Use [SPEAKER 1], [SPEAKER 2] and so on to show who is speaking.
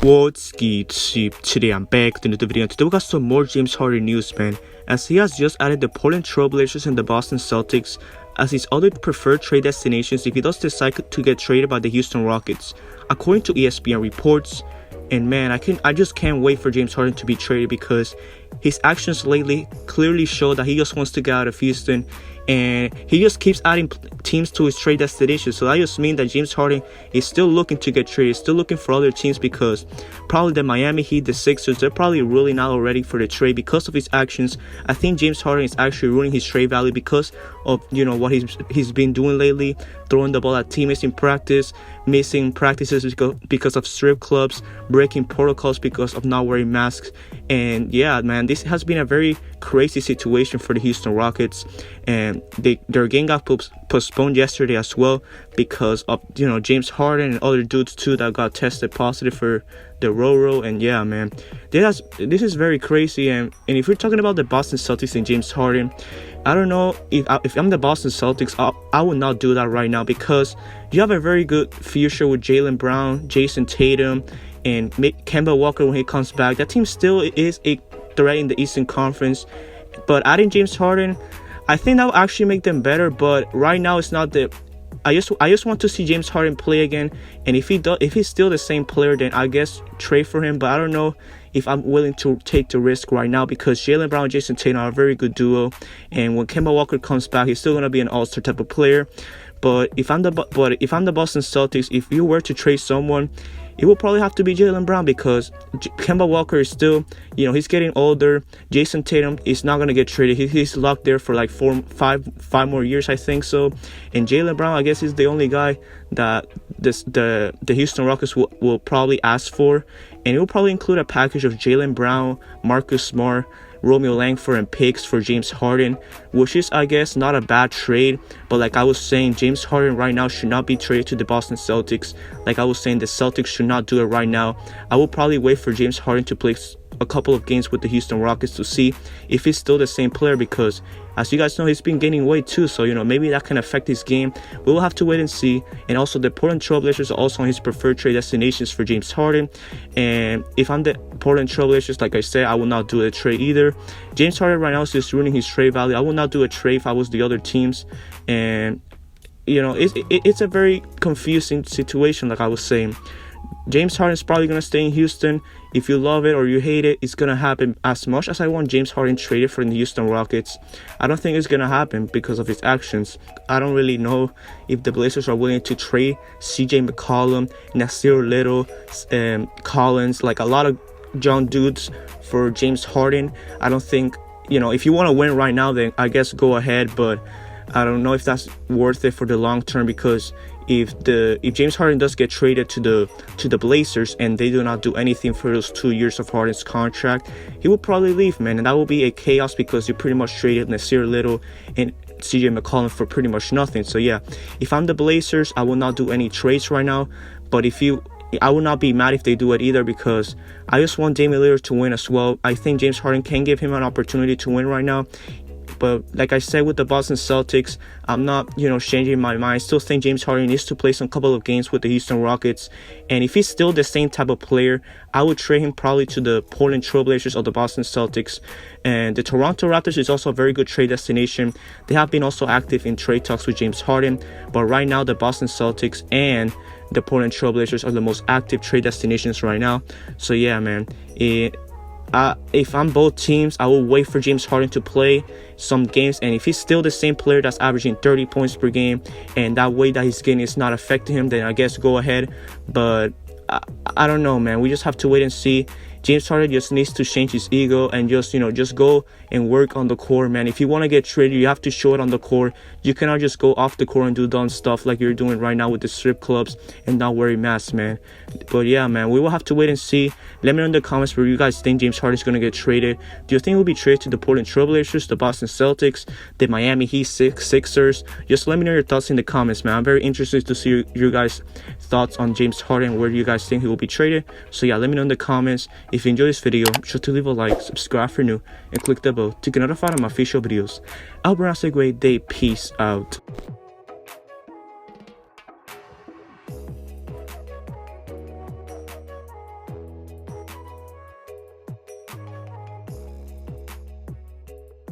[SPEAKER 1] What's good, sheep? Today I'm back with another video. Today we got some more James Harden news, man, as he has just added the Portland Trail Blazers and the Boston Celtics as his other preferred trade destinations if he does decide to get traded by the Houston Rockets, according to ESPN reports. And man, I just can't wait for James Harden to be traded because his actions lately clearly show that he just wants to get out of Houston, and he just keeps adding teams to his trade destination. So that just means that James Harden is still looking to get traded, still looking for other teams, because probably the Miami Heat, the Sixers, they're probably really not ready for the trade because of his actions. I think James Harden is actually ruining his trade value because of what he's been doing lately, throwing the ball at teammates in practice, missing practices because of strip clubs, breaking protocols because of not wearing masks. And yeah, man, this has been a very crazy situation for the Houston Rockets, and their game got postponed yesterday as well because of James Harden and other dudes too that got tested positive for the Roro. And yeah, man, this is very crazy. And if we're talking about the Boston Celtics and James Harden, I don't know if I'm the Boston Celtics, I would not do that right now, because you have a very good future with Jaylen Brown, Jason Tatum, and Kemba Walker when he comes back. That team still is a threat in the Eastern Conference, but adding James Harden, I think that will actually make them better. But right now, it's not the. I just want to see James Harden play again, and if he's still the same player, then I guess trade for him. But I don't know if I'm willing to take the risk right now, because Jaylen Brown and Jason Tatum are a very good duo, and when Kemba Walker comes back, he's still gonna be an all-star type of player. But if I'm the Boston Celtics, if you were to trade someone, it will probably have to be Jaylen Brown, because Kemba Walker is still, he's getting older. Jason Tatum is not going to get traded. He's locked there for like five more years, I think so. And Jaylen Brown, I guess, is the only guy that the Houston Rockets will probably ask for. And it will probably include a package of Jaylen Brown, Marcus Smart, Romeo Langford, and picks for James Harden, which is, I guess, not a bad trade. But like I was saying, James Harden right now should not be traded to the Boston Celtics. Like I was saying, the Celtics should not do it right now. I will probably wait for James Harden to play a couple of games with the Houston Rockets to see if he's still the same player, because as you guys know, he's been gaining weight too, so maybe that can affect his game. We will have to wait and see. And also, the Portland Trail Blazers are also on his preferred trade destinations for James Harden, and if I'm the Portland Trail Blazers, like I said, I will not do a trade either. James Harden right now is just ruining his trade value. I will not do a trade if I was the other teams. And it's a very confusing situation. Like I was saying, James Harden is probably going to stay in Houston. If you love it or you hate it, it's going to happen. As much as I want James Harden traded for the Houston Rockets, I don't think it's going to happen because of his actions. I don't really know if the Blazers are willing to trade CJ McCollum, Nasir Little, Collins, like a lot of young dudes for James Harden. I don't think, if you want to win right now, then I guess go ahead. But I don't know if that's worth it for the long term, because if James Harden does get traded to the Blazers and they do not do anything for those 2 years of Harden's contract, he will probably leave, man, and that will be a chaos, because you pretty much traded Nasir Little and CJ McCollum for pretty much nothing. So yeah, if I'm the Blazers, I will not do any trades right now. But I will not be mad if they do it either, because I just want Damian Lillard to win as well. I think James Harden can give him an opportunity to win right now. But like I said, with the Boston Celtics, I'm not, changing my mind. I still think James Harden needs to play some couple of games with the Houston Rockets. And if he's still the same type of player, I would trade him probably to the Portland Trail Blazers or the Boston Celtics. And the Toronto Raptors is also a very good trade destination. They have been also active in trade talks with James Harden. But right now, the Boston Celtics and the Portland Trail Blazers are the most active trade destinations right now. So yeah, man, if I'm both teams, I will wait for James Harden to play some games, and if he's still the same player that's averaging 30 points per game and that way that he's getting is not affecting him, then I guess go ahead. But I don't know, man. We just have to wait and see. James Harden just needs to change his ego and just go and work on the court, man. If you want to get traded, you have to show it on the court. You cannot just go off the court and do dumb stuff like you're doing right now with the strip clubs and not wearing masks, man. But yeah, man, we will have to wait and see. Let me know in the comments where you guys think James Harden is going to get traded. Do you think he'll be traded to the Portland Trail Blazers, the Boston Celtics, the Miami Heat, Sixers? Just let me know your thoughts in the comments, man. I'm very interested to see your guys' thoughts on James Harden. Where do you guys think he will be traded? So yeah, let me know in the comments. If you enjoyed this video, be sure to leave a like, subscribe for new, and click the bell to get notified of my official videos. I hope you have a great day. Peace out.